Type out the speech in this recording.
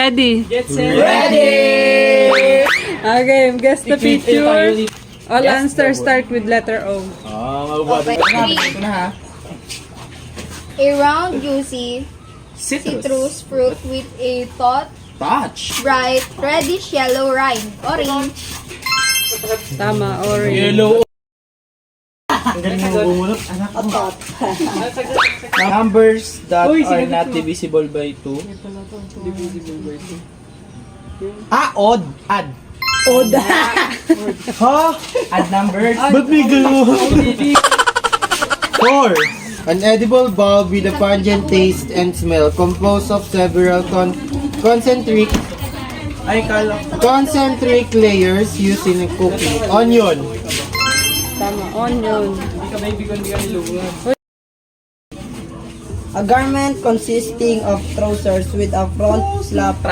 Ready? Get set. Ready! Okay, guess the picture. All Yes, answers the start with letter O. Okay, three. Ito na ha. A round, juicy Citrus. citrus fruit with a Touch. bright reddish yellow rind. Orange. Tama, orange. Yellow. Ang galing mo bumulot. Anak mo. Numbers that Uy, are sinagot not mo. divisible by 2. Divisible by 2. Odd. Add. Odd. Ha? Add numbers. Ba't may gano'n? 4. An edible bulb with a pungent taste and smell composed of several concentric Ay, kala. concentric layers used in cooking. Onion. Tama, onion. Hindi ka baby ko, hindi ka nilungan. A garment consisting of trousers with a front slap